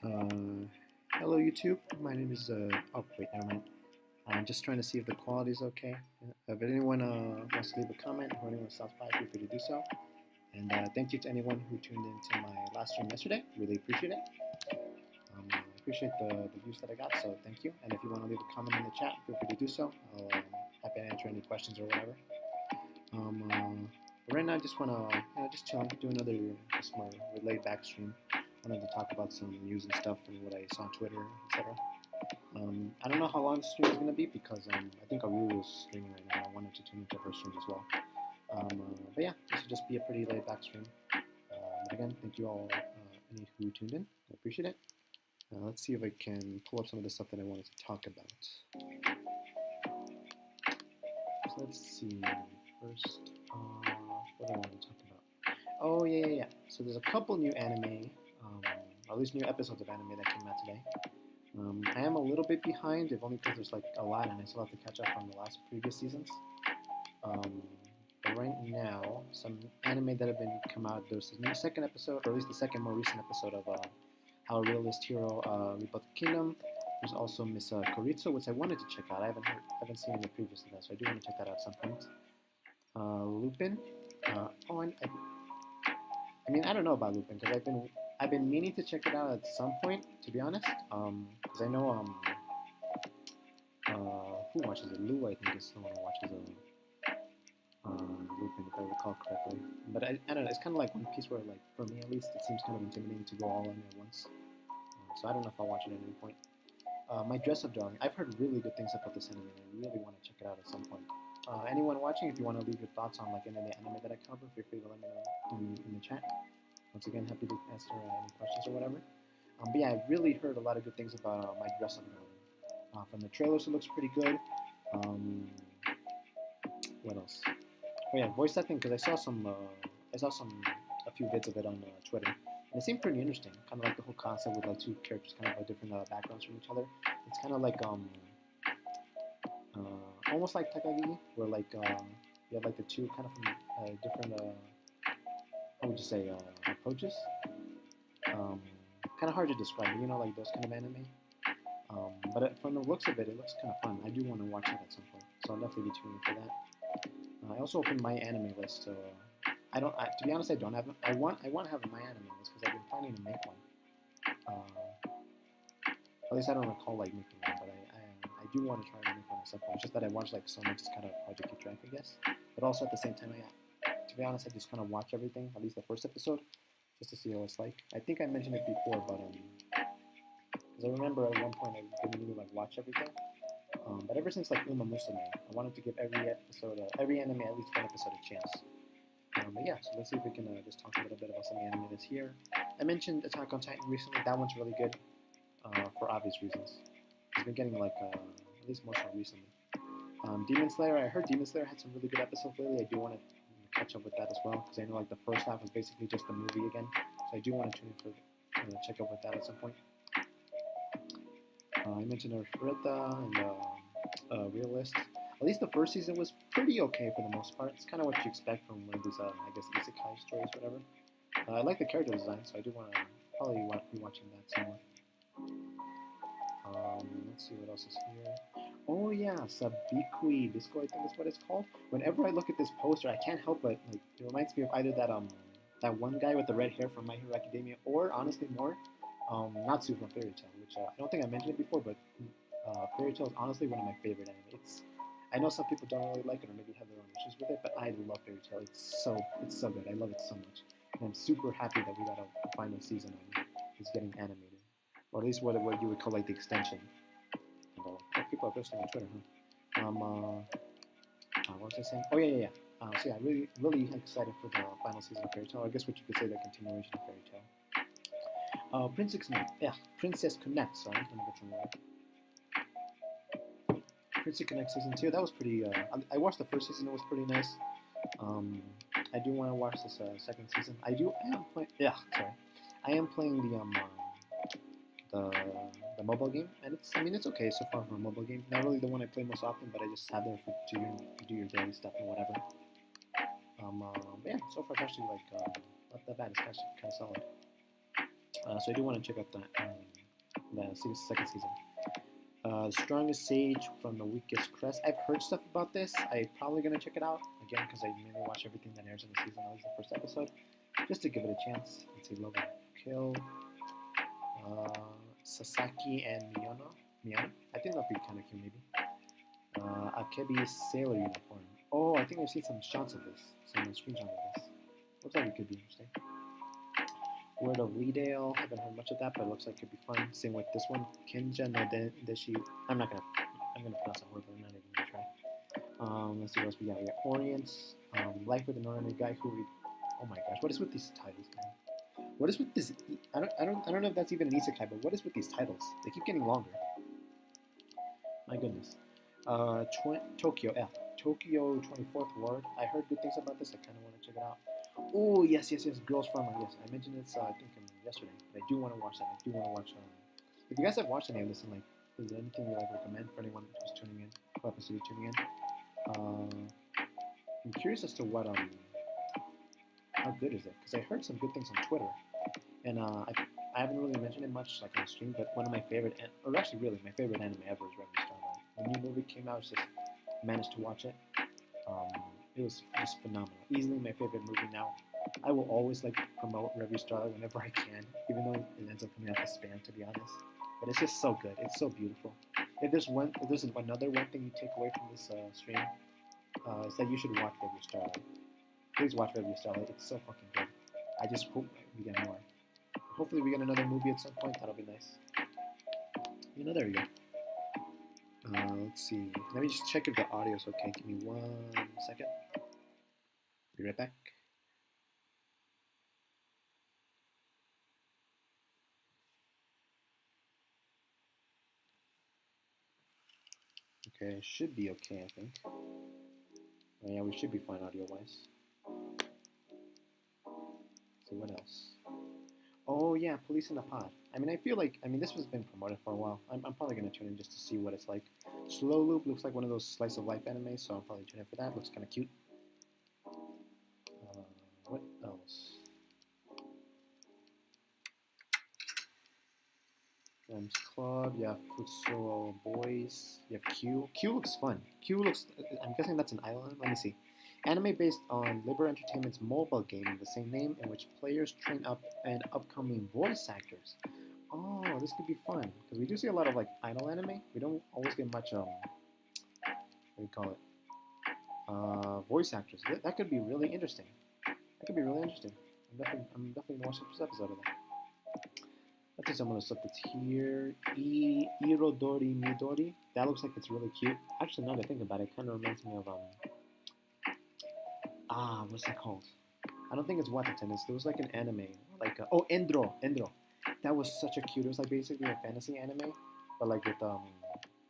Uh, Hello YouTube, my name is, oh wait, never mind. I'm just trying to see if the quality is okay. If anyone wants to leave a comment or anyone stops by, feel free to do so. And thank you to anyone who tuned in to my last stream yesterday. Really appreciate it. I appreciate the views that I got, so thank you. And if you want to leave a comment in the chat, feel free to do so. I'll happy to answer any questions or whatever. But right now, I just want to just chill, do another just more laid back stream. I wanted to talk about some news and stuff and what I saw on Twitter, etc. I don't know how long the stream is going to be because I think Aru is streaming right now. I wanted to tune into her stream as well. But yeah, this will just be a pretty laid back stream. But again, thank you all, any who tuned in. I appreciate it. Let's see if I can pull up some of the stuff that I wanted to talk about. So let's see. First, what do I want to talk about? Oh yeah. So there's a couple new anime, or at least new episodes of anime that came out today. I am a little bit behind, if only because there's like a lot, and I still have to catch up on the last previous seasons. But right now, some anime that have been come out. There's a new second episode, or at least the second more recent episode of How a Realist Hero Rebuilt the Kingdom. There's also Miss Koritsu, which I wanted to check out. I haven't seen it previously, so I do want to check that out at some point. Lupin. I mean, I don't know about Lupin because I've been meaning to check it out at some point, to be honest. Because I know who watches it? Lou, I think, is the one who watches Lupin, if I recall correctly. But I don't know. It's kind of like One Piece, where like for me at least, it seems kind of intimidating to go all in at once. So I don't know if I'll watch it at any point. My Dress Up Darling. I've heard really good things about this anime, and I really want to check it out at some point. Anyone watching, if you want to leave your thoughts on like any of the anime that I cover, feel free to let me know in the chat. Once again, happy to answer any questions or whatever. But yeah, I've really heard a lot of good things about My Dress Up Darling. From the trailers, it looks pretty good. What else? Oh yeah, voice acting, because I saw a few bits of it on Twitter, and it seemed pretty interesting. Kind of like the whole concept with like two characters kind of have different backgrounds from each other. It's kind of like almost like Takagi, where like you have like the two kind of from different how would you say approaches. Kind of hard to describe, but you know, like those kind of anime. But from the looks of it, it looks kind of fun. I do want to watch it at some point, so I'll definitely be tuning for that. I also opened my anime list. To be honest, I don't have. I want to have my anime list because I've been planning to make one. At least I don't recall like making one, but I do want to try and make one at some point. It's just that I watch like so much, it's kind of hard to keep track, I guess. But also at the same time, to be honest, I just kind of watch everything, at least the first episode, just to see how it's like. I think I mentioned it before, but because I remember at one point I didn't really like watch everything. But ever since like Uma Musume, I wanted to give every anime at least one episode a chance. But yeah, so let's see if we can just talk a little bit about some anime that's here. I mentioned Attack on Titan recently. That one's really good for obvious reasons. It's been getting like at least more recently. Demon Slayer. I heard Demon Slayer had some really good episodes lately. I do want to catch up with that as well because I know like the first half was basically just the movie again. So I do want to tune in for check up with that at some point. I mentioned Arifureta and Realist. At least the first season was pretty okay for the most part. It's kind of what you expect from one of these, I guess, isekai stories, whatever. I like the character design, so I do want to probably be watching that somewhere. Let's see what else is here. Oh yeah, Sabikui Disco, I think is what it's called. Whenever I look at this poster, I can't help but like it reminds me of either that one guy with the red hair from My Hero Academia, or honestly more, Natsu from Fairy Tail, which I don't think I mentioned it before, but Fairy Tail is honestly one of my favorite anime. I know some people don't really like it or maybe have their own issues with it, but I love Fairy Tail. It's so good. I love it so much, and I'm super happy that we got a final season and it's getting animated, or at least what you would call like the extension. And, people are posting on Twitter, huh? What was I saying? Oh yeah. So yeah, really excited for the final season of Fairy Tail. I guess what you could say the continuation of Fairy Tail. Princess Connect. Sorry, let me get some more. Princess Connect season 2. That was pretty. I watched the first season. It was pretty nice. I do want to watch this second season. I am playing. Yeah, sorry. I am playing the mobile game, and it's okay so far for a mobile game. Not really the one I play most often, but I just have there to do your daily stuff and whatever. Yeah, so far it's actually like not that bad. It's actually kind of solid. So I do want to check out the second season. Strongest Sage from the Weakest Crest. I've heard stuff about this. I'm probably gonna check it out again because I mainly watch everything that airs in the season. That was the first episode, just to give it a chance. Let's see, Love and Kill, Sasaki and Miyano. I think that'll be kind of cute, maybe. Akebi's sailor uniform. Oh, I think I've seen some shots of this, some screenshots of this. Looks like it could be interesting. Word of Leedale. Haven't heard much of that, but it looks like it could be fun. Same with this one, Kinja no Deshi. I'm gonna pronounce that word, but I'm not even gonna try. Let's see what else we got. We got Orient. Life with an Ordinary Guy who. Oh my gosh, what is with these titles, man? What is with this? I don't know if that's even an isekai, but what is with these titles? They keep getting longer. My goodness. Tokyo 24th Ward. I heard good things about this. I kind of want to check it out. Oh yes. Girls Farmer. Yes, I mentioned this. I think yesterday. But I do want to watch that. I do want to watch. If you guys have watched any of this, and like, is there anything you like recommend for anyone who's tuning in? What episode you're tuning in? I'm curious as to what how good is it? Because I heard some good things on Twitter, and I haven't really mentioned it much like on stream. But one of my favorite, or actually really my favorite anime ever is Revue Starlight. The new movie came out. I just managed to watch it. It was just phenomenal. Easily my favorite movie now. I will always like promote Revue Starlight whenever I can, even though it ends up coming out as spam, to be honest. But it's just so good. It's so beautiful. If there's another one thing you take away from this stream, is that you should watch Revue Starlight. Please watch Revue Starlight. It's so fucking good. I just hope we get more. Hopefully we get another movie at some point. That'll be nice. There we go. Let's see. Let me just check if the audio's okay. Give me 1 second. Be right back. Okay, should be okay, I think. Oh, yeah, we should be fine audio-wise. So what else? Oh yeah, Police in the Pod. I feel like, this has been promoted for a while. I'm probably going to tune in just to see what it's like. Slow Loop looks like one of those slice of life animes, so I'll probably tune in for that. Looks kind of cute. What else? Rams Club, you have Futsuo Boys, you have Q. Q looks fun. I'm guessing that's an island. Let me see. Anime based on Liber Entertainment's mobile game of the same name, in which players train up and upcoming voice actors. Oh, this could be fun because we do see a lot of like idol anime. We don't always get much what do you call it? Voice actors. That could be really interesting. I'm definitely gonna watch the first episode of that. Let's see some of the stuff that's here. Irodori Midori. That looks like it's really cute. Actually, now that I think about it, it kind of reminds me of what's it called? I don't think it's Water Tennis. There was like an anime, like Endro. That was such a cute. It was like basically a fantasy anime, but like with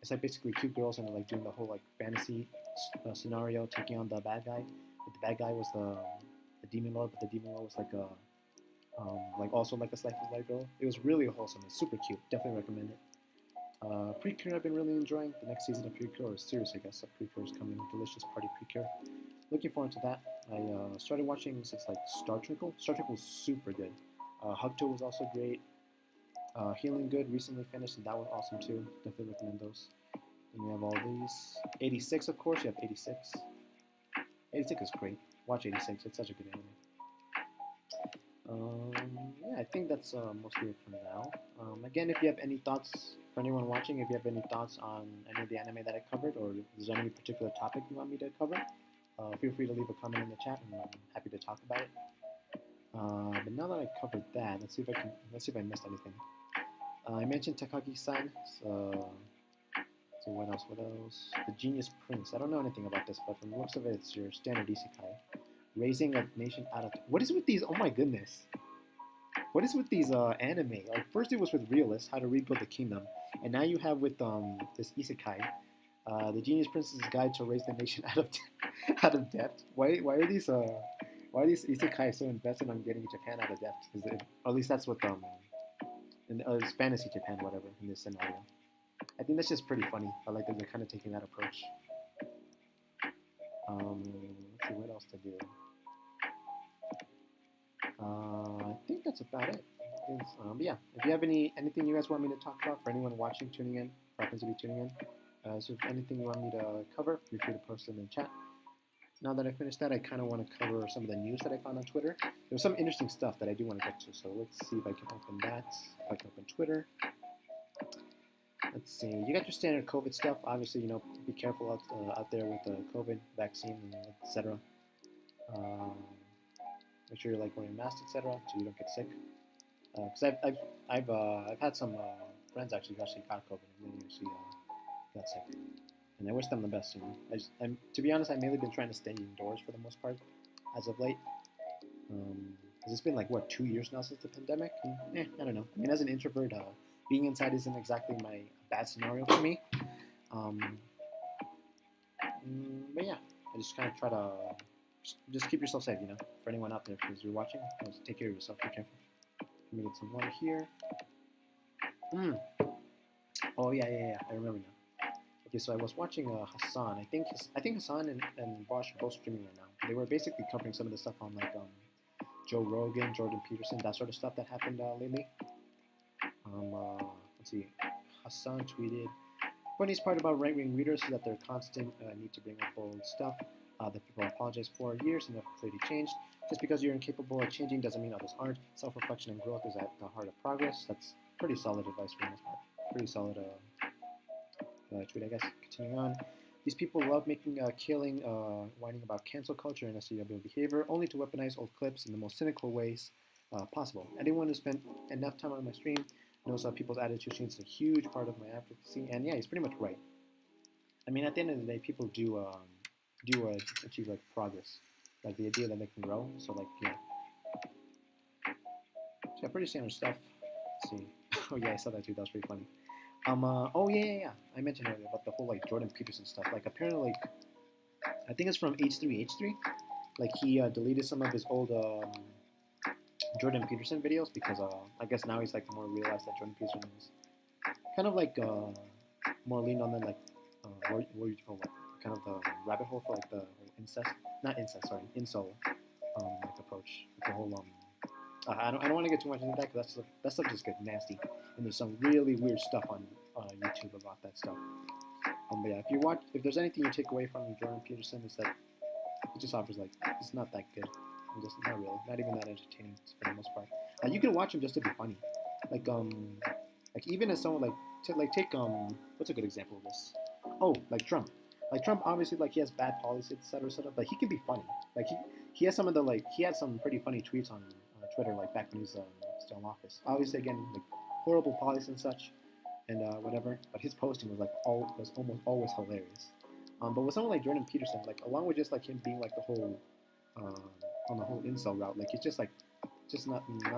it's like basically cute girls and like doing the whole like fantasy scenario, taking on the bad guy. But the bad guy was the demon lord, but the demon lord was like a like also like a slice of life girl. It was really wholesome. It's super cute. Definitely recommend it. Precure I've been really enjoying. The next season of Precure, or series I guess, of Precure is coming. Delicious Party Precure. Looking forward to that. I started watching since like Star Trickle. Star Trickle was super good. Hugto was also great. Healing Good recently finished, and that was awesome too. Definitely recommend those. And we have all these. 86, of course. You have 86. 86 is great. Watch 86. It's such a good anime. Yeah, I think that's mostly it for now. Again, if you have any thoughts, for anyone watching, if you have any thoughts on any of the anime that I covered, or if there's any particular topic you want me to cover, feel free to leave a comment in the chat, and I'm happy to talk about it. But now that I covered that, let's see if I missed anything. I mentioned Takagi-san. So what else? The Genius Prince. I don't know anything about this, but from the looks of it, it's your standard isekai. Raising a nation out of... What is with these... Oh my goodness. What is with these anime? Like, first it was with Realist, How to Rebuild the Kingdom. And now you have with this isekai, The Genius Prince's Guide to Raise the Nation out of Debt. Why are these isekai so invested on getting Japan out of debt? Or at least that's what... it's fantasy Japan, whatever, in this scenario. I think that's just pretty funny. I like that they're kind of taking that approach. Let's see what else to do. I think that's about it. But yeah, if you have anything you guys want me to talk about, for anyone watching, tuning in, or happens to be tuning in, so if anything you want me to cover, feel free to post it in the chat. Now that I finished that, I kind of want to cover some of the news that I found on Twitter. There was some interesting stuff that I do want to get to, so let's see if I can open that. If I can open Twitter. Let's see. You got your standard COVID stuff. Obviously, be careful out there with the COVID vaccine, and etc. Make sure you're wearing masks, etc., so you don't get sick. Because I've had some friends actually who actually got COVID and then actually got sick, and I wish them the best. To be honest, I've mainly been trying to stay indoors for the most part as of late. Because it's been 2 years now since the pandemic. And, I don't know. I mean, as an introvert, being inside isn't exactly my bad scenario for me. But yeah, I just kind of try to just keep yourself safe, for anyone out there, because you're watching, just take care of yourself, be careful. Let me get some water here. Oh yeah, I remember now. Okay, so I was watching Hassan. I think Hassan and Bosch are both streaming right now. They were basically covering some of the stuff on Joe Rogan, Jordan Peterson, that sort of stuff that happened lately. Let's see. Hassan tweeted, "Funniest part about right-wing readers is that their constant need to bring up old stuff that people apologize for years and have clearly changed. Just because you're incapable of changing doesn't mean others aren't. Self-reflection and growth is at the heart of progress." That's pretty solid advice for the most part. Pretty solid tweet, I guess. Continuing on. "These people love making killing, whining about cancel culture and SJW behavior, only to weaponize old clips in the most cynical ways possible. Anyone who spent enough time on my stream knows how people's attitude changes a huge part of my advocacy." And yeah, he's pretty much right. I mean, at the end of the day, people do achieve progress, the idea that they can grow. So yeah, pretty standard stuff. Let's see. Oh yeah, I saw that too. That was pretty funny. Oh yeah. I mentioned earlier about the whole Jordan Peterson stuff. Apparently, I think it's from H3H3. He deleted some of his old Jordan Peterson videos because I guess now he's more realized that Jordan Peterson is kind of more leaned on than what you call kind of the rabbit hole for the whole incel approach. The whole I don't want to get too much into that because that stuff just gets nasty, and there's some really weird stuff on YouTube about that stuff. But yeah, if there's anything you take away from Jordan Peterson, is that it just offers it's not that good. Just not really, not even that entertaining for the most part. You can watch him just to be funny, even as someone take what's a good example of this? Oh, Trump. Trump, obviously, he has bad policies, etc., etc. But he can be funny. He has some of the he had some pretty funny tweets on Twitter, back when he was still in office. Obviously, again, horrible policies and such, and whatever. But his posting was was almost always hilarious. But with someone like Jordan Peterson, along with just him being the whole on the whole incel route, he's just not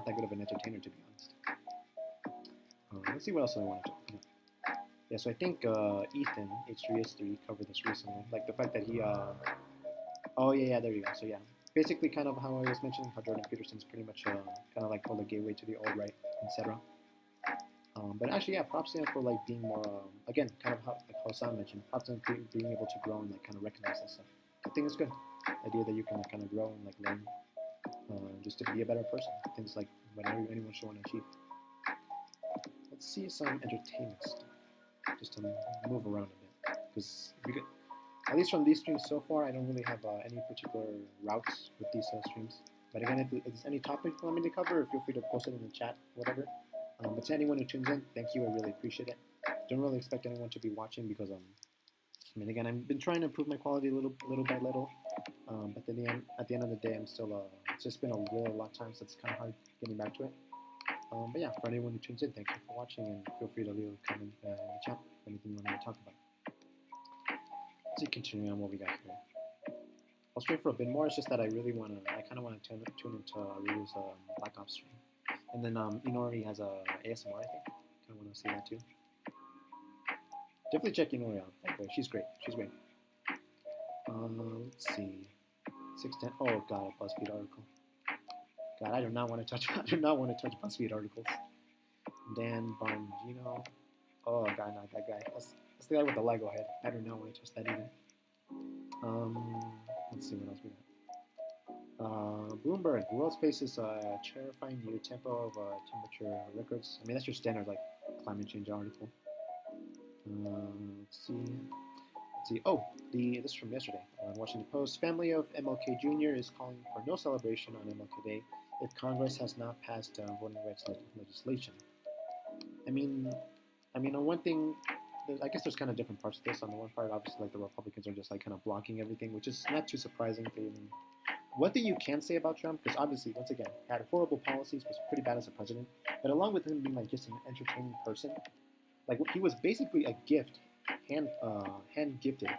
that good of an entertainer, to be honest. Let's see what else I want to talk about. Yeah, so I think Ethan H3H3 covered this recently, the fact that he oh yeah, there you go. So yeah, basically kind of how I was mentioning how Jordan Peterson is pretty much kind of called a gateway to the alt-right, etc. But actually, yeah, props to him for being more again, kind of how Sam mentioned, props to him for being able to grow and kind of recognize that stuff. I think it's good. The idea that you can kind of grow and learn just to be a better person. Things whatever anyone should want to achieve. Let's see some entertainment stuff, just to move around a bit, because at least from these streams so far, I don't really have any particular routes with these streams. But again, if there's any topic you want me to cover, feel free to post it in the chat, whatever. But to anyone who tunes in, thank you. I really appreciate it. Don't really expect anyone to be watching because I mean, again, I've been trying to improve my quality little by little. But at the end of the day, I'm still. It's just been a really long time, so it's kind of hard getting back to it. But yeah, for anyone who tunes in, thank you for watching, and feel free to leave a comment in the chat for anything you want me to talk about. Let's see, continuing on what we got here. I'll stream for a bit more. It's just that I kind of want to tune into Ryu's Black Ops stream. And then Inori has a ASMR, I think. Kind of want to see that too. Definitely check Inori out, by the way. She's great. Let's see. 610. Oh god, a BuzzFeed article. God, I do not want to touch BuzzFeed articles. Dan Bongino. Oh god, not that guy. That's the guy with the Lego head. I do not want to touch that either. Let's see what else we Bloomberg, the world faces a terrifying new tempo of temperature records. I mean, that's your standard like climate change article. Let's see. Let's see. Oh, this is from yesterday on Washington Post. Family of MLK Jr. is calling for no celebration on MLK Day if Congress has not passed voting rights legislation. I mean, on one thing, I guess there's kind of different parts to this. On the one part, obviously, like the Republicans are just like kind of blocking everything, which is not too surprising. One thing you can say about Trump, because obviously, once again, he had horrible policies, was pretty bad as a president, but along with him being like just an entertaining person, like he was basically a gift, hand gifted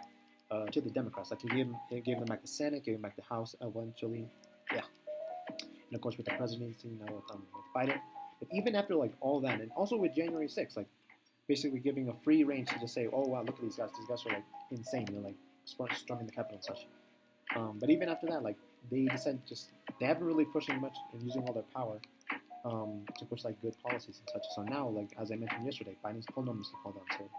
to the Democrats. Like he gave them back the Senate, gave them back the House eventually, yeah, and of course with the presidency now with Biden. But even after like all that, and also with January 6th, like basically giving a free range to just say, oh wow, look at these guys. These guys are like insane. They're like storming the Capitol and such. But even after that, like they decided they haven't really pushing much and using all their power to push like good policies and such. So now, like as I mentioned yesterday, Biden's poll numbers have fallen down. So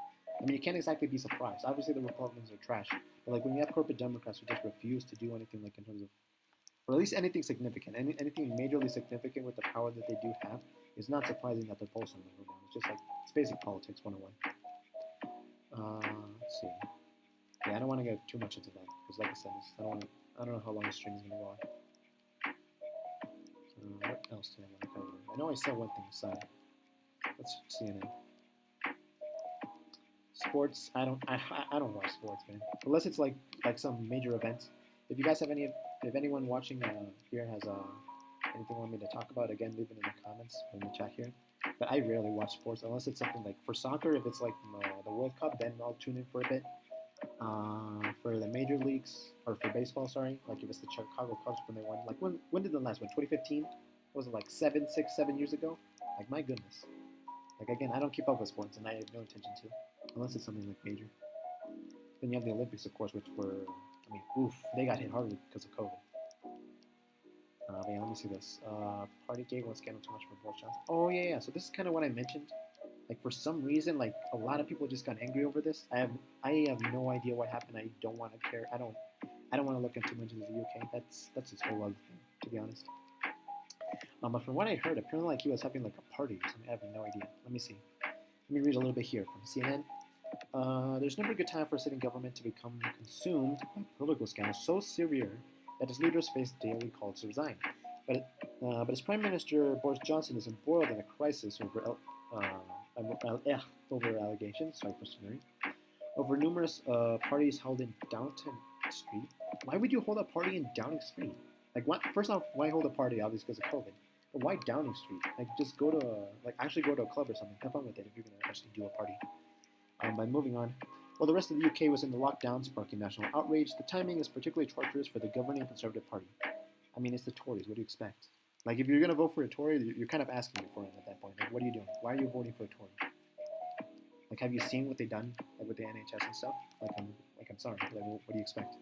I mean, you can't exactly be surprised. Obviously, the Republicans are trash, but like when you have corporate Democrats who just refuse to do anything, like in terms of, or at least anything significant, anything majorly significant with the power that they do have, it's not surprising that their polls numbers go down. It's just like it's basic politics 101. Let's see. Yeah, I don't want to get too much into that because, like I said, I don't know how long the stream is going to go on. What else do I want to cover? I know I said one thing aside. Let's CNN. Sports. I don't watch sports, man. Unless it's like some major event. If you guys have if anyone watching here has anything you want me to talk about, again, leave it in the comments or in the chat here. But I rarely watch sports unless it's something like for soccer. If it's like the World Cup, then I'll tune in for a bit. For the major leagues, or for baseball, sorry, like if it's the Chicago Cubs when they won, like when did the last one? 2015? Was it like 7 years ago? Like my goodness. Like again, I don't keep up with sports, and I have no intention to, unless it's something like major. Then you have the Olympics, of course, which were, I mean, oof, they got hit hard because of COVID. But yeah, let me see this. Partygate won't scandal too much for Boris Johnson. Oh yeah. So this is kind of what I mentioned. Like for some reason, like a lot of people just got angry over this. I have no idea what happened. I don't want to care. I don't want to look into too much into the UK. That's his whole other thing, to be honest. But from what I heard, apparently like he was having like a party or something. I have no idea. Let me see. Let me read a little bit here from CNN. There's never a good time for a sitting government to become consumed by political scandals so severe that its leaders face daily calls to resign. But as Prime Minister Boris Johnson is embroiled in a crisis over allegations, sorry for stuttering, over numerous parties held in Downton Street. Why would you hold a party in Downing Street? Like, first off, why hold a party? Obviously because of COVID. But why Downing Street? Like, just go to actually go to a club or something. Have fun with it if you're gonna actually do a party. But moving on. While the rest of the UK was in the lockdown, sparking national outrage, the timing is particularly torturous for the governing Conservative Party. I mean, it's the Tories. What do you expect? Like, if you're gonna vote for a Tory, you're kind of asking for it at that point. Like, what are you doing? Why are you voting for a Tory? Like, have you seen what they've done, like with the NHS and stuff? I'm sorry. Like, what do you expect?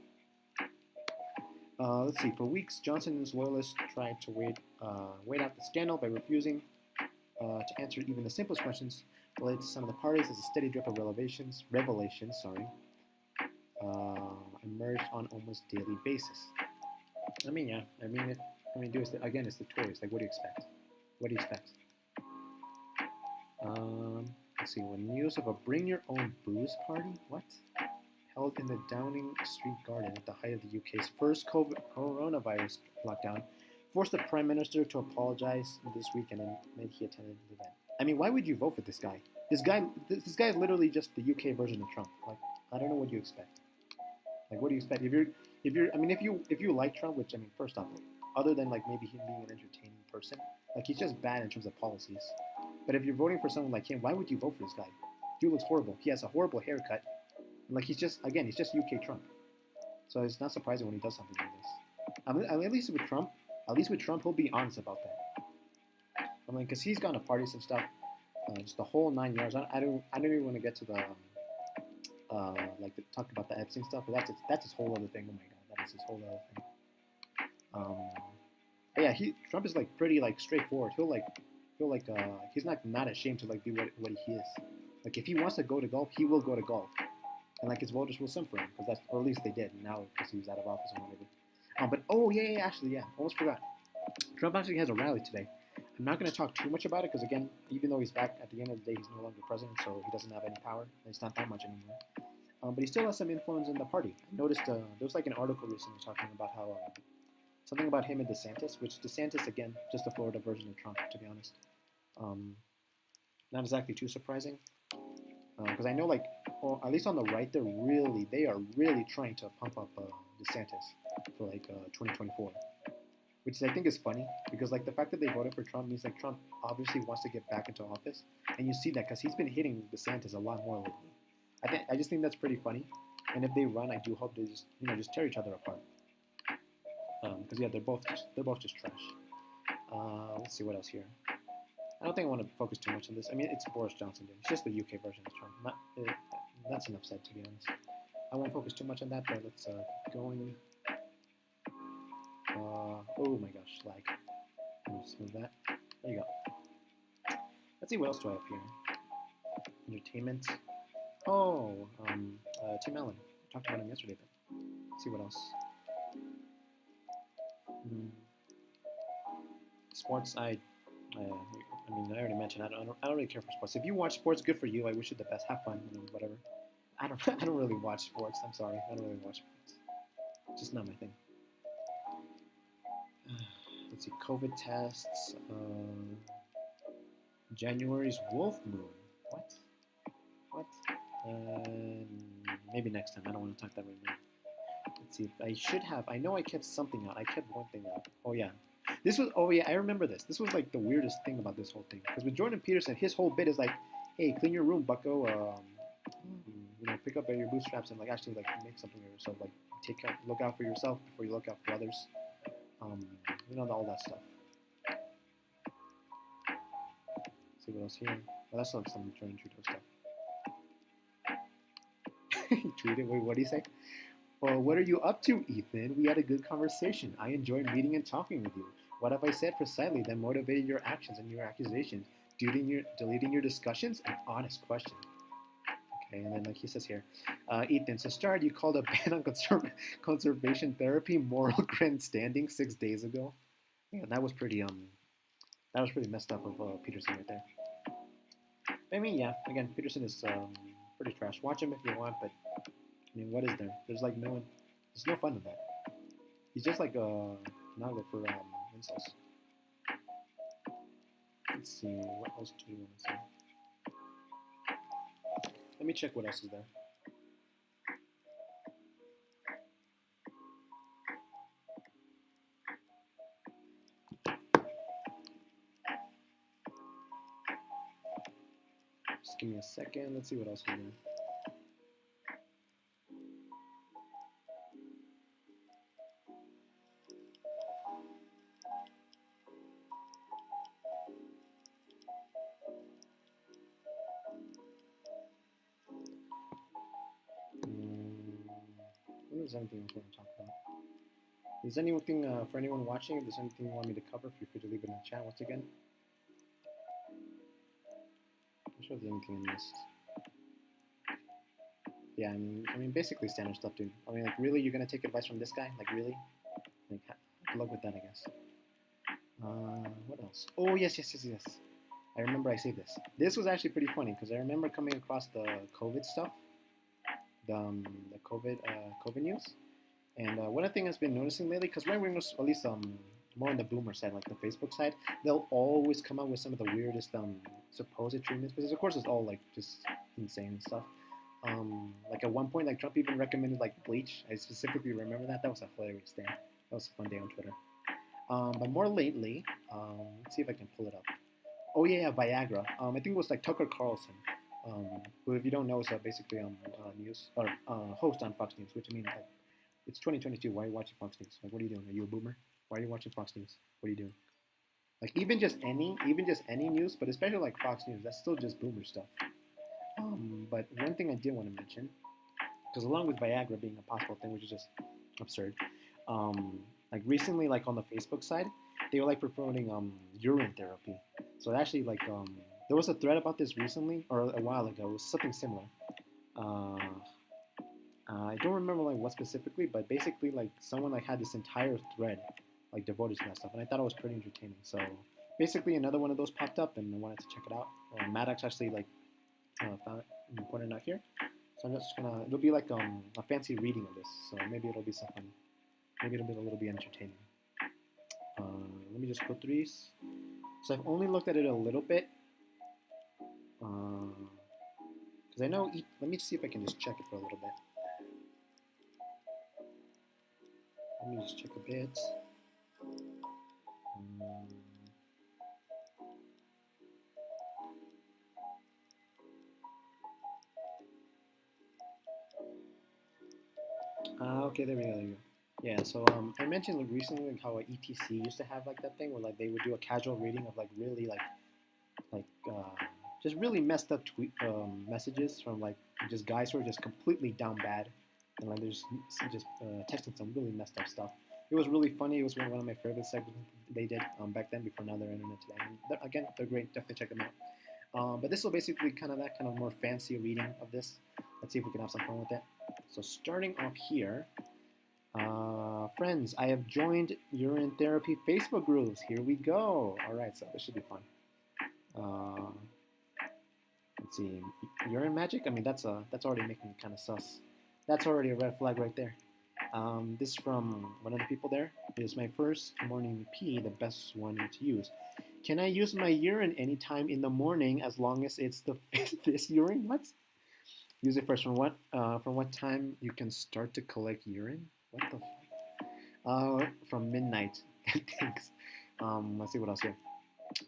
Let's see. For weeks, Johnson and his loyalists tried to wait out the scandal by refusing to answer even the simplest questions related to some of the parties, as a steady drip of revelations, emerged on almost daily basis. I mean, yeah. It's the Tories. Like, what do you expect? What do you expect? Let's see. When news of a bring your own booze party, what? Held in the Downing Street Garden at the height of the UK's first coronavirus lockdown, forced the Prime Minister to apologize this week and admit he attended the event. I mean, why would you vote for this guy? This guy is literally just the UK version of Trump. Like, I don't know what you expect. Like, what do you expect? If you like Trump, which, I mean, first off, other than like maybe him being an entertaining person, like he's just bad in terms of policies. But if you're voting for someone like him, why would you vote for this guy? Dude looks horrible. He has a horrible haircut. Like he's just UK Trump. So it's not surprising when he does something like this. At least with Trump, he'll be honest about that. I mean, because he's gone to parties and stuff, just the whole 9 yards. I don't even want to get to the talk about the Epstein stuff, but that's his whole other thing. Oh my god, that is his whole other thing. But yeah, Trump is like pretty like straightforward. He's not ashamed to like be what he is. Like if he wants to go to golf, he will go to golf. And like his voters will swim for him, or at least they did now because he was out of office or whatever. But oh yeah, yeah, actually, yeah, almost forgot. Trump actually has a rally today. I'm not going to talk too much about it because, again, even though he's back at the end of the day, he's no longer president, so he doesn't have any power. It's not that much anymore. But he still has some influence in the party. I noticed there was like an article recently talking about how something about him and DeSantis, which DeSantis, again, just a Florida version of Trump, to be honest. Um, Not exactly too surprising because I know, like, well, at least on the right, they are really trying to pump up DeSantis for like 2024. Which I think is funny because like the fact that they voted for Trump means like Trump obviously wants to get back into office, and you see that because he's been hitting DeSantis a lot more lately. I just think that's pretty funny, and if they run, I do hope they just tear each other apart. Because yeah, they're both just trash. Let's see what else here. I don't think I want to focus too much on this. I mean, it's Boris Johnson doing. It's just the UK version of Trump. That's enough said, to be honest. I won't focus too much on that, but let's keep going. Oh my gosh, lag. Let me just move that. There you go. Let's see what else do I have here. Entertainment. Oh, Tim Allen. I talked about him yesterday, but let's see what else. Sports. I mean, I already mentioned I don't really care for sports. If you watch sports, good for you. I wish you the best. Have fun, whatever. I don't I don't really watch sports. I'm sorry. I don't really watch sports. Just not my thing. Let's see. COVID tests. January's wolf moon. What? What? Maybe next time. I don't want to talk that right now. Let's see. I should have. I know I kept something out. I kept one thing out. Oh yeah. This was. Oh yeah. I remember this. This was like the weirdest thing about this whole thing. Because with Jordan Peterson, his whole bit is like, "Hey, clean your room, Bucko. Pick up your bootstraps and like actually like make something of yourself. Like look out for yourself before you look out for others. All that stuff." Let's see what else here. Oh, that's like some Jordan Trudeau stuff. He tweeted. Wait, what did he say? Well, what are you up to, Ethan? We had a good conversation. I enjoyed meeting and talking with you. What have I said precisely that motivated your actions and your accusations? Deleting your discussions? An honest question. Okay, and then like he says here, Ethan, so start, you called a ban on conservation therapy moral grandstanding 6 days ago. Yeah, that was pretty messed up of Peterson right there. I mean, yeah, again, Peterson is pretty trash. Watch him if you want, but I mean, what is there? There's no fun in that. He's just like an outlet for insults. Let's see, what else do you want to say? Let me check what else is there. Just give me a second. Let's see what else is there. If there's anything else you want to talk about. If there's anything for anyone watching, if there's anything you want me to cover, feel free to leave it in the chat once again. I'm not sure if there's anything I missed. Yeah, I mean, basically standard stuff, dude. I mean, like, really, you're gonna take advice from this guy? Like, really? Like, good luck with that, I guess. What else? Oh, yes. I remember I saved this. This was actually pretty funny because I remember coming across the COVID stuff, the COVID news, and one thing I've been noticing lately, because right wing, at least more on the boomer side, like the Facebook side, they'll always come up with some of the weirdest supposed treatments, because of course it's all like just insane stuff. Like at one point, like Trump even recommended like bleach. I specifically remember that. That was a hilarious day. That was a fun day on Twitter. But more lately, let's see if I can pull it up. Oh yeah, Viagra. I think it was like Tucker Carlson, who, if you don't know, is basically news or host on Fox News. Which I mean, like, it's 2022. Why are you watching Fox News? Like, what are you doing? Are you a boomer? Why are you watching Fox News? What are you doing? Like, even just any news, but especially like Fox News, that's still just boomer stuff. But one thing I did want to mention, because along with Viagra being a possible thing, which is just absurd, like recently, like on the Facebook side, they were like promoting urine therapy. So actually, like there was a thread about this recently or a while ago. It was something similar. I don't remember like what specifically, but basically like someone like had this entire thread like devoted to that stuff, and I thought it was pretty entertaining. So basically, another one of those popped up, and I wanted to check it out. Maddox actually like found it and pointed it out here. So I'm just gonna. It'll be like a fancy reading of this. So maybe it'll be something. Maybe it'll be a little bit entertaining. Let me just go through these. So I've only looked at it a little bit. Because I know. Let me see if I can just check it for a little bit. Let me just check a bit. Okay, there we go. There we go. Yeah, so I mentioned like recently like how ETC used to have like that thing where like they would do a casual reading of like really like just really messed up tweet messages from like just guys who are just completely down bad and like they're just texting some really messed up stuff. It was really funny. It was one of my favorite segments they did back then before now they're internet today. And again, they're great. Definitely check them out. But this will basically kind of that kind of more fancy reading of this. Let's see if we can have some fun with it. So starting off here, friends, I have joined urine therapy Facebook groups. Here we go. All right, so this should be fun. Let's see, urine magic. I mean, that's already making me kind of sus. That's already a red flag right there. This is from one of the people there. It is my first morning pee, the best one to use. Can I use my urine anytime in the morning as long as it's the this urine? What? Use it first. From what time you can start to collect urine? What the fuck? From midnight. Thanks. Let's see what else here.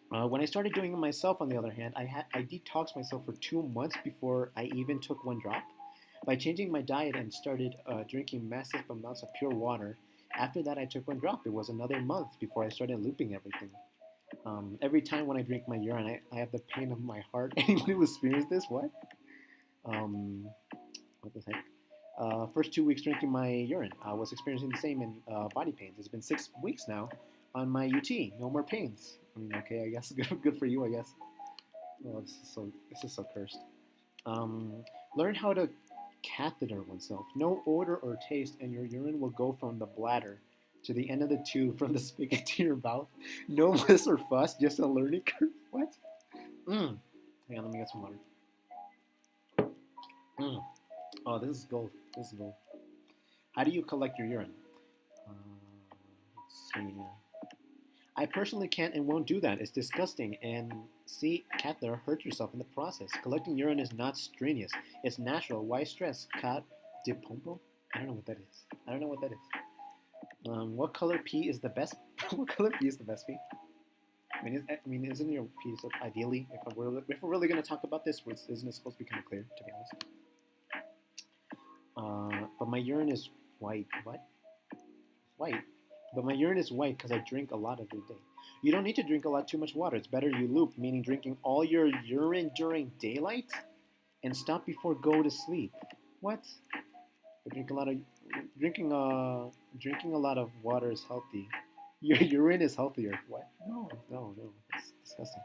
When I started doing it myself, on the other hand, I detoxed myself for 2 months before I even took one drop. By changing my diet and started drinking massive amounts of pure water, after that I took one drop. It was another month before I started looping everything. Every time when I drink my urine, I have the pain of my heart. Anyone who experienced this? What? What the heck? First 2 weeks drinking my urine, I was experiencing the same in body pains. It's been 6 weeks now on my UT. No more pains. I mean, okay, I guess good for you, I guess. Oh, this is so cursed. Learn how to catheter oneself. No odor or taste, and your urine will go from the bladder to the end of the tube, from the spigot to your mouth. No muss or fuss, just a learning curve. What? Hang on, let me get some water. Oh, this is gold. This is gold. How do you collect your urine? Let's see. I personally can't and won't do that. It's disgusting. And see, catheter, hurt yourself in the process. Collecting urine is not strenuous. It's natural. Why stress? Cat de pompo? I don't know what that is. I don't know what that is. What color pee is the best? What color pee is the best pee? I mean, isn't your pee ideally? If we're really gonna talk about this, isn't it supposed to be kind of clear? To be honest. But my urine is white. What? White. But my urine is white because I drink a lot every day. You don't need to drink too much water. It's better you loop, meaning drinking all your urine during daylight and stop before go to sleep. What? But drinking a lot of water is healthy. Your urine is healthier. What? No. It's disgusting.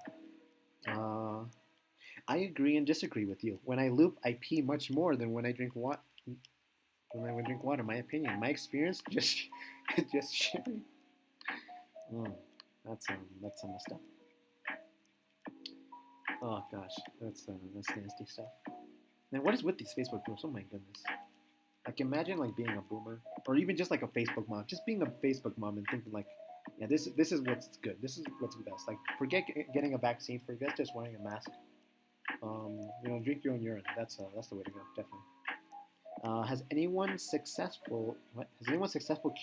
I agree and disagree with you. When I loop, I pee much more than when I drink water. When I would drink water, my opinion, my experience, just sharing. That's messed up. Oh gosh, that's nasty stuff. Man, what is with these Facebook groups? Oh my goodness. Like imagine like being a boomer, or even just like a Facebook mom, just being a Facebook mom and thinking like, yeah, this is what's good. This is what's best. Like forget getting a vaccine. Forget just wearing a mask. Drink your own urine. That's the way to go, definitely. Has anyone successful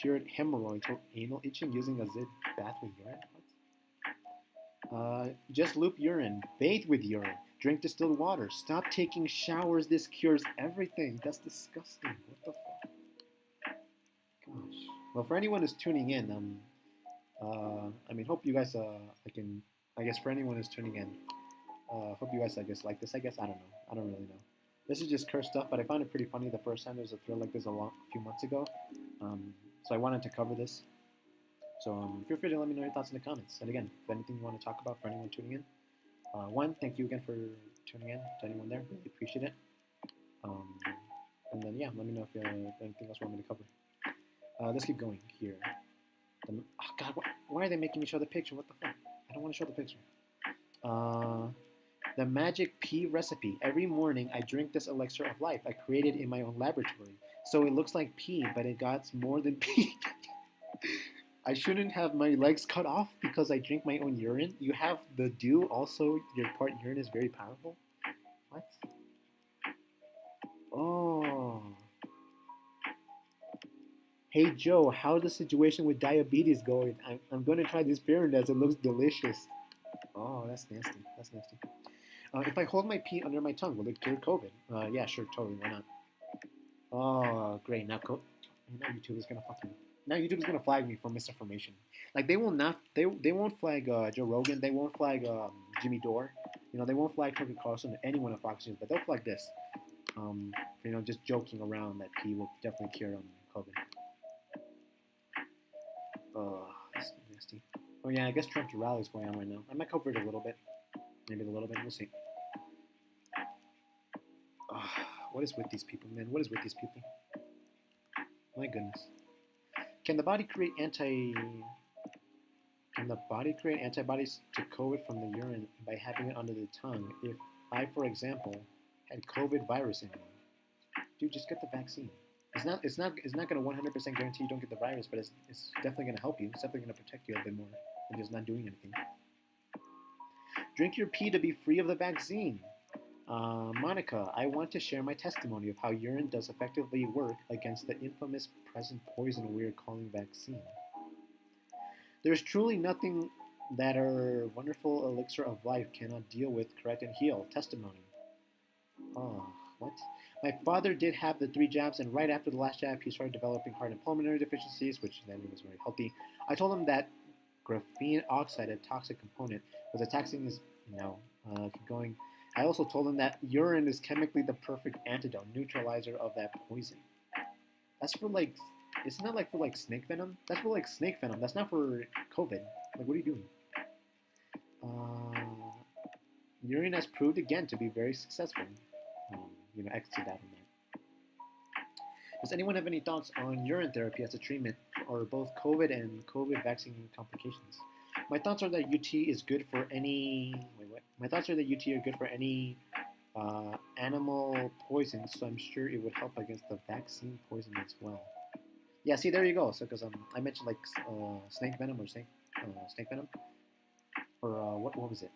cured hemorrhoids or anal itching using a zit bath with urine? What? Just loop urine, bathe with urine, drink distilled water, stop taking showers. This cures everything. That's disgusting. What the fuck? Gosh. Well, for anyone who's tuning in, hope you guys I guess for anyone who's tuning in, hope you guys like this. I guess I don't know. I don't really know. This is just cursed stuff, but I found it pretty funny the first time there was a thread like this a few months ago. So I wanted to cover this. So feel free to let me know your thoughts in the comments. And again, if anything you want to talk about for anyone tuning in, thank you again for tuning in to anyone there. Really appreciate it. And then yeah, let me know if anything else you want me to cover. Let's keep going here. Oh God, why are they making me show the picture? What the fuck? I don't want to show the picture. The magic pea recipe. Every morning I drink this elixir of life I created in my own laboratory. So it looks like pee, but it got more than pee. I shouldn't have my legs cut off because I drink my own urine. You have the dew also, your part urine is very powerful. What? Oh. Hey Joe, how's the situation with diabetes going? I'm going to try this Pyrenees. It looks delicious. Oh, that's nasty. That's nasty. If I hold my pee under my tongue, will it cure COVID? Yeah, sure, totally. Why not? Oh, great. Now YouTube is gonna fucking. Now YouTube is gonna flag me for misinformation. Like they will not. They won't flag Joe Rogan. They won't flag Jimmy Dore. You know, they won't flag Tucker Carlson or anyone on Fox News. But they'll flag this. You know, just joking around that pee will definitely cure COVID. That's nasty. Oh yeah, I guess Trump's rally is going on right now. I might cover it a little bit. Maybe a little bit. We'll see. What is with these people, man? What is with these people? My goodness. Can the body create antibodies to COVID from the urine by having it under the tongue? If I, for example, had COVID virus in me, dude, just get the vaccine. It's not going to 100% guarantee you don't get the virus, but it's definitely going to help you. It's definitely going to protect you a bit more than just not doing anything. Drink your pee to be free of the vaccine. Monica, I want to share my testimony of how urine does effectively work against the infamous present poison we are calling vaccine. There's truly nothing that our wonderful elixir of life cannot deal with, correct, and heal. Testimony. Oh, what? My father did have the 3 jabs, and right after the last jab, he started developing heart and pulmonary deficiencies, which then he was very healthy. I told him that graphene oxide, a toxic component, was attacking his. Keep going. I also told him that urine is chemically the perfect antidote, neutralizer of that poison. That's for like, isn't that like for like snake venom? That's for like snake venom. That's not for COVID. Like, what are you doing? Urine has proved again to be very successful. X to that on that. Does anyone have any thoughts on urine therapy as a treatment for both COVID and COVID vaccine complications? My thoughts are that UT is good for any. My thoughts are that UT are good for any animal poison, so I'm sure it would help against the vaccine poison as well. Yeah, see, there you go. So, because I mentioned like snake venom or snake venom, or what was it?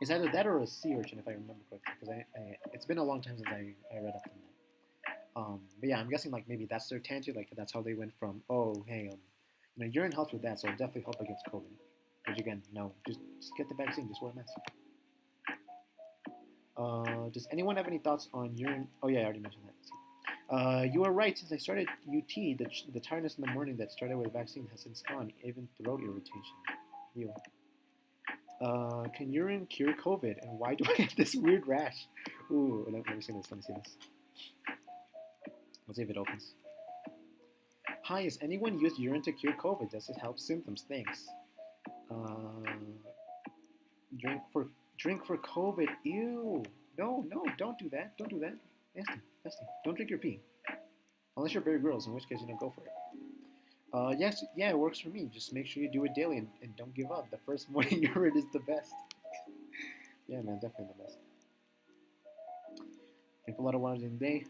It's either that or a sea urchin, if I remember correctly, because it's been a long time since I read up on that. But yeah, I'm guessing like maybe that's their tangent, like that's how they went from urine helps with that, so it'll definitely help against COVID. Which again, no, just get the vaccine, just wear a mask. Does anyone have any thoughts on urine? Oh yeah, I already mentioned that. You are right. Since I started UT, the tiredness in the morning that started with the vaccine has since gone, even throat irritation. Ew. Can urine cure COVID? And why do I have this weird rash? Ooh, let me see this. Let's see if it opens. Hi, has anyone used urine to cure COVID? Does it help symptoms? Thanks. Drink for COVID. Ew. No, don't do that. Don't do that. Nasty. Don't drink your pee. Unless you're Bear Grylls, in which case you don't go for it. Yes, yeah, it works for me. Just make sure you do it daily and don't give up. The first morning urine is the best. Yeah, man, definitely the best. Drink a lot of water in the day.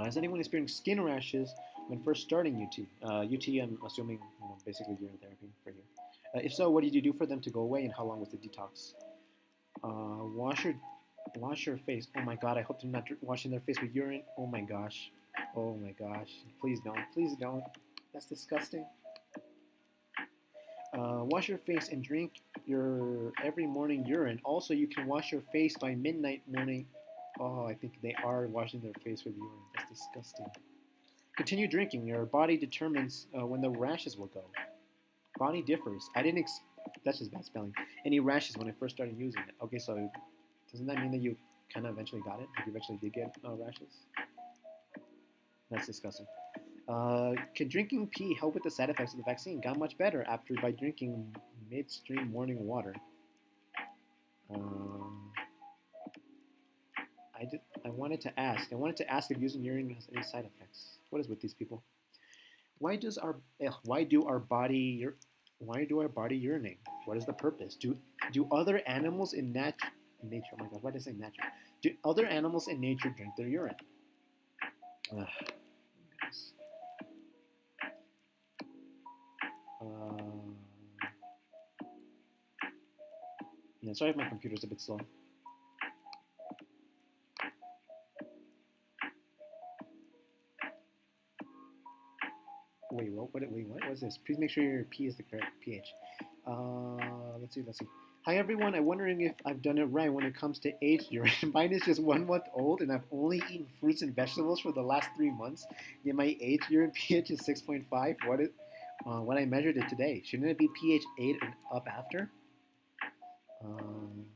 Has anyone experienced skin rashes when first starting UT? UT, I'm assuming, basically urine therapy for here. If so, what did you do for them to go away, and how long was the detox? Wash your face. Oh my god, I hope they're not washing their face with urine. Oh my gosh. Please don't. That's disgusting. Wash your face and drink your every morning urine. Also, you can wash your face by midnight morning. Oh, I think they are washing their face with urine. That's disgusting. Continue drinking. Your body determines when the rashes will go. Body differs. That's just bad spelling. Any rashes when I first started using it. Okay, so doesn't that mean that you kind of eventually got it? Like you eventually did get rashes? That's disgusting. Can drinking pee help with the side effects of the vaccine? Got much better by drinking midstream morning water. I wanted to ask. I wanted to ask if using urine has any side effects. What is with these people? Why does our why do our body why do our body urinate? What is the purpose? Do other animals in nature? Oh my God, why did I say nature? Do other animals in nature drink their urine? Ugh, goodness. Yeah, sorry if my computer's a bit slow. Wait, what? Wait, what was this? Please make sure your P is the correct pH. Let's see. Hi everyone. I'm wondering if I've done it right when it comes to aged urine. Mine is just 1 month old, and I've only eaten fruits and vegetables for the last 3 months. Yet my aged urine pH is 6.5. When I measured it today? Shouldn't it be pH 8 and up after? Um,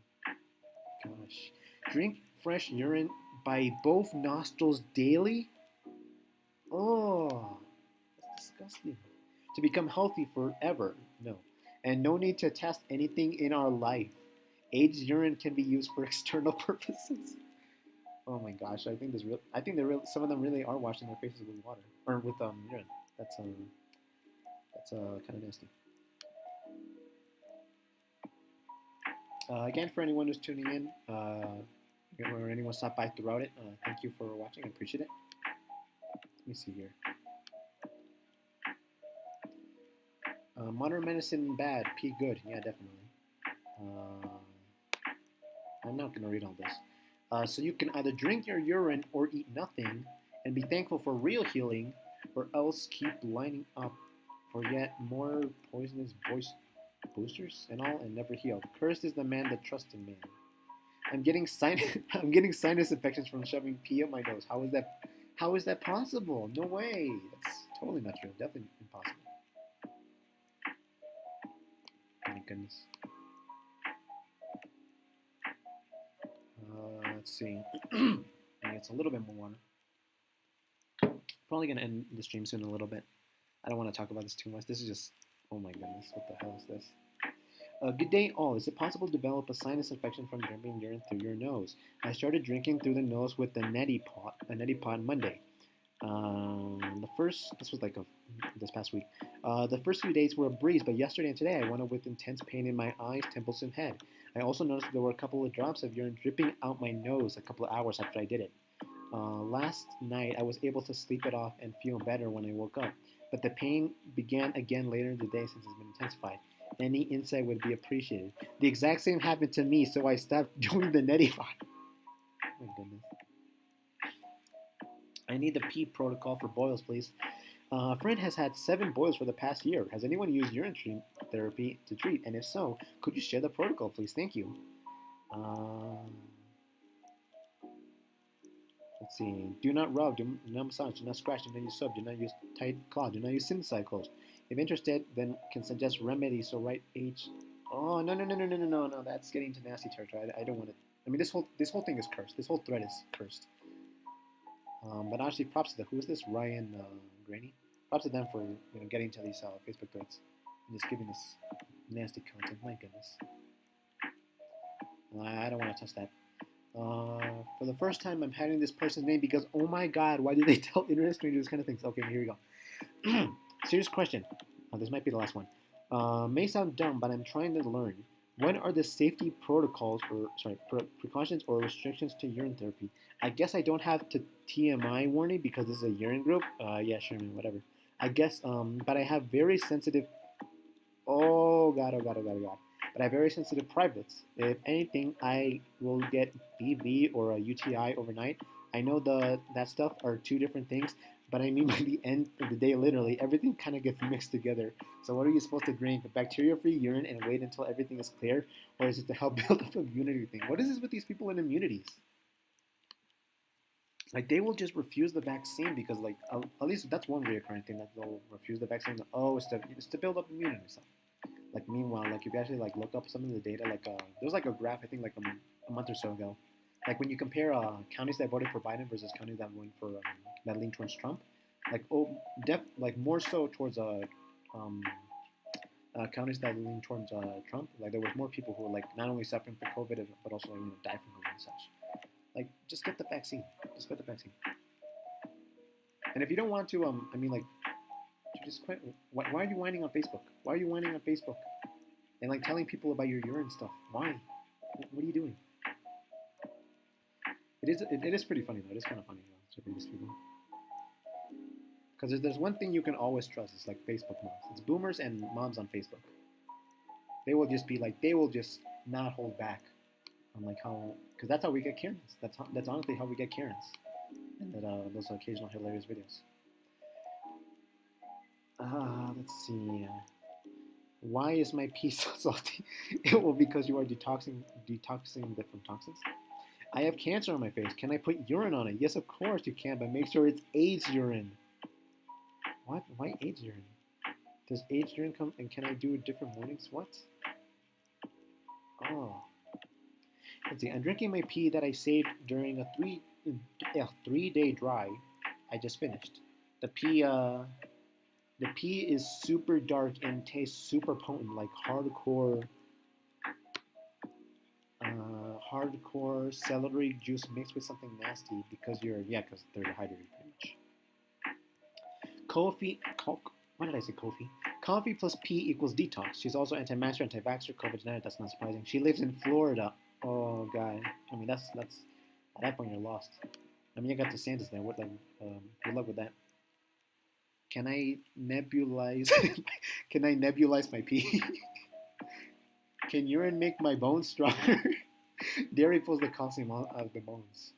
Gosh. Drink fresh urine by both nostrils daily? Oh, that's disgusting. To become healthy forever? No. And no need to test anything in our life. Aged urine can be used for external purposes. Oh my gosh, I think some of them really are washing their faces with water or with urine. That's kind of nasty. Again, for anyone who's tuning in, or anyone stopped by throughout it, thank you for watching. I appreciate it. Let me see here. Modern medicine bad, pee good. Yeah, definitely. I'm not gonna read all this. So you can either drink your urine or eat nothing, and be thankful for real healing, or else keep lining up for yet more poisonous boosters and all, and never heal. Cursed is the man that trusts in man. I'm getting sinus infections from shoving pee up my nose. How is that possible? No way. That's totally not true. Definitely impossible. Oh my goodness. Let's see. It's a little bit more water. Probably gonna end the stream soon a little bit. I don't want to talk about this too much. This is just, oh my goodness, what the hell is this? Good day all. Is it possible to develop a sinus infection from drinking urine through your nose? I started drinking through the nose with a neti pot Monday. This was like this past week. The first few days were a breeze, but yesterday and today I wound up with intense pain in my eyes, temples, and head. I also noticed there were a couple of drops of urine dripping out my nose a couple of hours after I did it. Last night I was able to sleep it off and feel better when I woke up, but the pain began again later in the day since it's been intensified. Any insight would be appreciated. The exact same happened to me, so I stopped doing the neti pot. Oh my goodness. I need the pee protocol for boils, please. A friend has had 7 boils for the past year. Has anyone used urine therapy to treat? And if so, could you share the protocol, please? Thank you. Let's see. Do not rub, do not massage, do not scratch, do not use soap, do not use tight cloth, do not use synthesized clothes. If interested, then can suggest remedies. So write H. Oh no! That's getting into nasty territory. I don't want it. I mean, this whole thing is cursed. This whole thread is cursed. But actually, props to who is this Ryan Graney? Props to them for getting to these Facebook threads and just giving this nasty content. My goodness. I don't want to touch that. For the first time, I'm having this person's name because, oh my god, why do they tell internet strangers this kind of things? Okay, here we go. Serious question. This might be the last one. May sound dumb, but I'm trying to learn. When are the safety protocols, precautions or restrictions to urine therapy? I guess I don't have to TMI warning because this is a urine group. Yeah, sure, man, whatever. I guess, but I have very sensitive. Oh god. But I have very sensitive privates. If anything, I will get BV or a UTI overnight. I know that stuff are 2 different things, but I mean by the end of the day, literally, everything kind of gets mixed together. So what are you supposed to drink? A bacteria-free urine and wait until everything is clear? Or is it to help build up immunity thing? What is this with these people and immunities? Like, they will just refuse the vaccine because, like, at least that's one reoccurring thing, that they'll refuse the vaccine. Oh, it's to build up immunity and stuff. Like, meanwhile, like, if you actually, like, look up some of the data, like, there was, like, a graph, I think, like, a month or so ago. Like, when you compare counties that voted for Biden versus counties that went for, that lean towards Trump, like, more so towards, counties that lean towards Trump, like, there was more people who were, like, not only suffering from COVID, but also, died from COVID and such. Like, just get the vaccine. Just get the vaccine. And if you don't want to, I mean, like, just quit. Why are you whining on Facebook? Why are you whining on Facebook? And like telling people about your urine stuff. Why? What are you doing? It is pretty funny though. It is kind of funny to read these people. Because there's one thing you can always trust. It's like Facebook moms. It's boomers and moms on Facebook. They will just be like, they will just not hold back on like how, because that's how we get Karens. That's honestly how we get Karens. And that those occasional hilarious videos. Let's see. Why is my pee so salty? Well, because you are detoxing it from toxins. I have cancer on my face. Can I put urine on it? Yes, of course you can, but make sure it's aged urine. What? Why aged urine? Does aged urine come, and can I do it different mornings? What? Oh. Let's see. I'm drinking my pee that I saved during a 3-day dry I just finished. The pee is super dark and tastes super potent, like hardcore celery juice mixed with something nasty because they're dehydrated pretty much. What did I say? Coffee plus pee equals detox. She's also anti-masker, anti-vaxxer, COVID-19. That's not surprising. She lives in Florida. Oh god. I mean, that's at that point you're lost. I mean, you got DeSantis there. What good luck with that. Can I nebulize? Can I nebulize my pee? Can urine make my bones stronger? Dairy pulls the calcium out of the bones.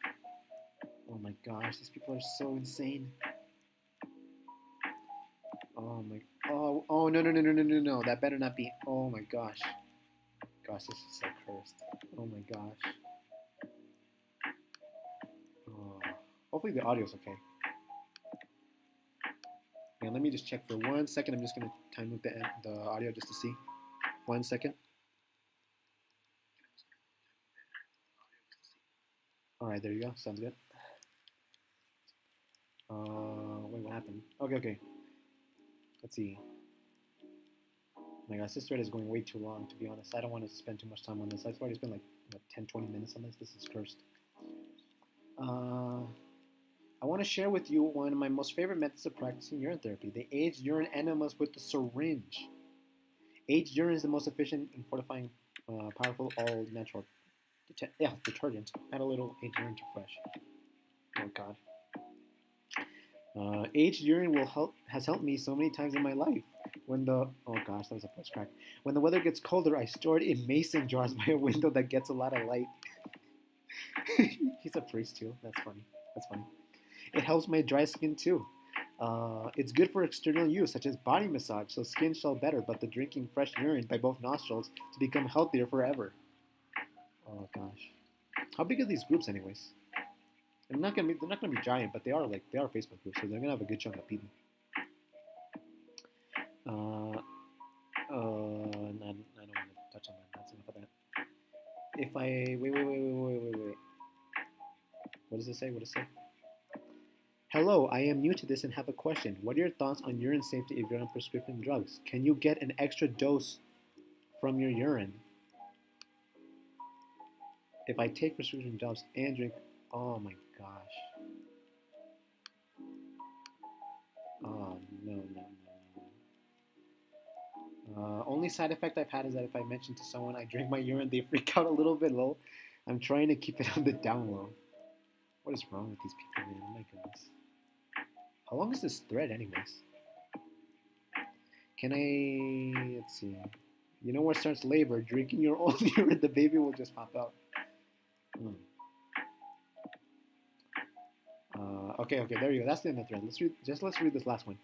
Oh my gosh, these people are so insane. Oh my. Oh no. That better not be. Oh my gosh. Gosh, this is so cursed. Oh my gosh. Oh. Hopefully the audio's okay. Yeah, let me just check for 1 second. I'm just gonna time loop the audio just to see. 1 second. All right, there you go. Sounds good. Wait, what happened? Okay. Let's see. Oh my gosh, this thread is going way too long, to be honest. I don't want to spend too much time on this. I've already spent like 10-20 minutes on this. This is cursed. I want to share with you one of my most favorite methods of practicing urine therapy, the aged urine enemas with the syringe. Aged urine is the most efficient and fortifying, powerful, all-natural detergent. Add a little aged urine to fresh. Oh, God. Aged urine has helped me so many times in my life. Oh gosh, that was a voice crack. When the weather gets colder, I store it in mason jars by a window that gets a lot of light. He's a priest too. That's funny. It helps my dry skin too. It's good for external use, such as body massage, so skin shall better, but the drinking fresh urine by both nostrils to become healthier forever. Oh gosh. How big are these groups anyways? They're not gonna be giant, but they are Facebook groups, so they're gonna have a good chunk of people. I don't want to touch on that. That's enough of that. If I wait. What does it say? Hello, I am new to this and have a question. What are your thoughts on urine safety if you're on prescription drugs? Can you get an extra dose from your urine if I take prescription drugs and drink? Oh my gosh. Oh no. Only side effect I've had is that if I mention to someone I drink my urine, they freak out a little bit. Low. I'm trying to keep it on the down low. What is wrong with these people, man? Oh my goodness. How long is this thread, anyways? Can I... Let's see. You know what starts labor? Drinking your own urine, the baby will just pop out. Okay, there you go. That's the end of the thread. Let's read this last one.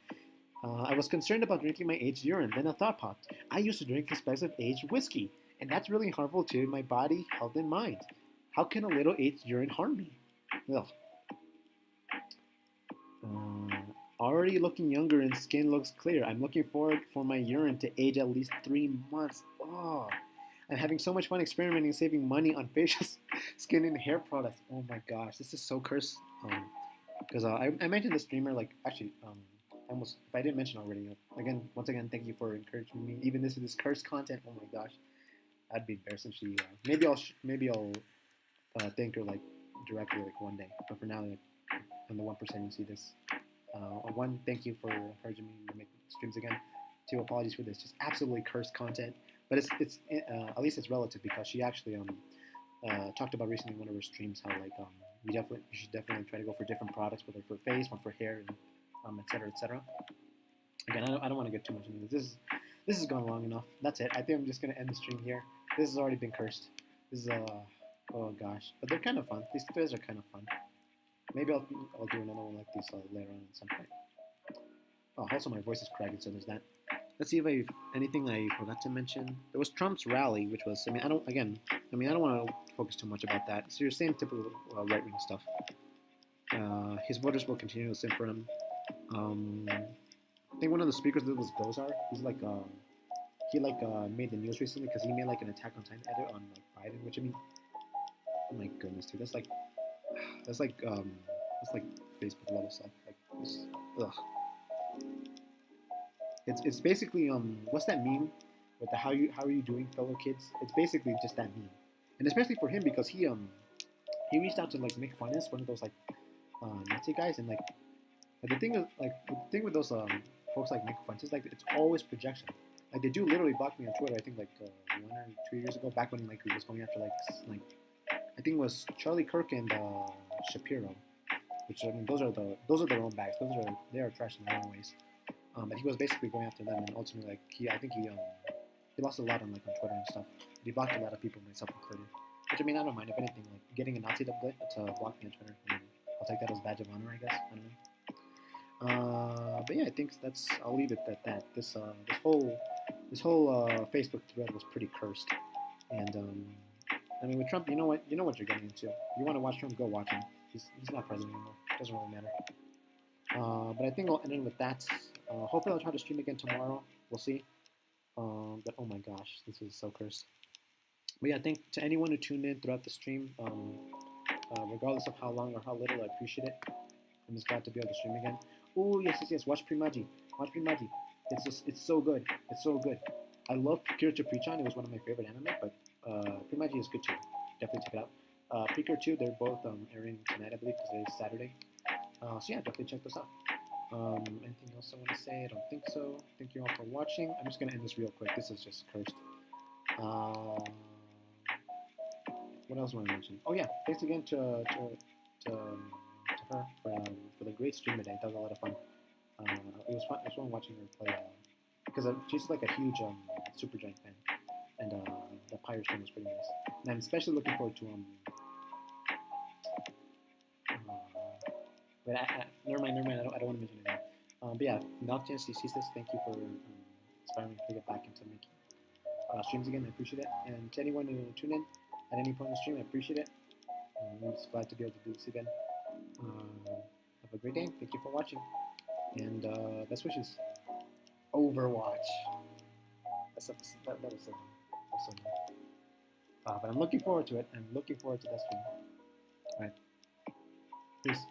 I was concerned about drinking my aged urine. Then a thought popped. I used to drink expensive aged whiskey, and that's really harmful to my body, health, and mind. How can a little aged urine harm me? Ugh. Already looking younger and skin looks clear. I'm looking forward for my urine to age at least 3 months. Oh, I'm having so much fun experimenting and saving money on facial, skin, and hair products. Oh my gosh, this is so cursed. Because I mentioned the streamer, like, actually, if I didn't mention already, once again, thank you for encouraging me. Even this cursed content. Oh my gosh, I'd be embarrassed if she. Maybe I'll thank her like directly like one day. But for now, like, I'm the 1% you see this. One, thank you for encouraging me to make streams again. Two, apologies for this just absolutely cursed content. But it's at least it's relative because she actually talked about recently in one of her streams how like you should definitely try to go for different products, whether for face, one for hair, and et cetera, et cetera. Again, I don't want to get too much into this. This has gone long enough. That's it. I think I'm just gonna end the stream here. This has already been cursed. This is oh gosh, but they're kind of fun. These videos are kind of fun. Maybe I'll do another one like this later on at some point. Oh, also my voice is cracking, so there's that. Let's see if anything I forgot to mention. There was Trump's rally, which was, I don't want to focus too much about that. It's your same typical right-wing stuff. His voters will continue to send for him. I think one of the speakers was Gozar. He's like, he made the news recently because he made like an Attack on Titan edit on like Biden, which I mean, oh my goodness, dude, that's like Facebook level stuff. Like, ugh. It's basically what's that meme with the how are you doing, fellow kids? It's basically just that meme, and especially for him because he reached out to like make fun of one of those like Nazi guys, and like the thing with those folks like make fun is like it's always projection. Like they do literally block me on Twitter. I think like 1 or 2 years ago, back when like we was going after like I think it was Charlie Kirk and Shapiro, which I mean those are their own bags. They are trash in their own ways. But he was basically going after them, and ultimately, like he lost a lot on like on Twitter and stuff. But he blocked a lot of people, myself included. Which I mean, I don't mind. If anything, like getting a Nazi to block me on Twitter, I mean, I'll take that as a badge of honor, I guess. I don't know. But yeah, I think I'll leave it at that. This whole Facebook thread was pretty cursed, and I mean with Trump, you know what you're getting into. You want to watch Trump, go watch him. He's not president anymore. It doesn't really matter. But I think I'll end it with that. Hopefully I'll try to stream again tomorrow. We'll see. But oh my gosh, this is so cursed. But yeah, I think to anyone who tuned in throughout the stream, regardless of how long or how little, I appreciate it. I'm just glad to be able to stream again. Oh yes. Watch Primaji. It's so good. It's so good. I love Kirito Prichan. It was one of my favorite anime, but Primaji is good too. Definitely check it out. Precure 2, they're both airing tonight, I believe, because it is Saturday. So yeah, definitely check those out. Anything else I want to say? I don't think so. Thank you all for watching. I'm just going to end this real quick. This is just cursed. What else want to mention? Oh yeah, thanks again to her for the great stream today. That was a lot of fun. It was fun watching her play because she's like a huge Supergiant fan, and the Pyre stream was pretty nice. And I'm especially looking forward to but never mind. I don't want to mention it. But yeah, now chance she sees this, thank you for inspiring me to get back into making streams again. I appreciate it. And to anyone who tuned in at any point in the stream, I appreciate it. I'm just glad to be able to do this again. Have a great day. Thank you for watching. And best wishes. Overwatch. That was so nice. But I'm looking forward to it. I'm looking forward to that stream. Alright. Peace.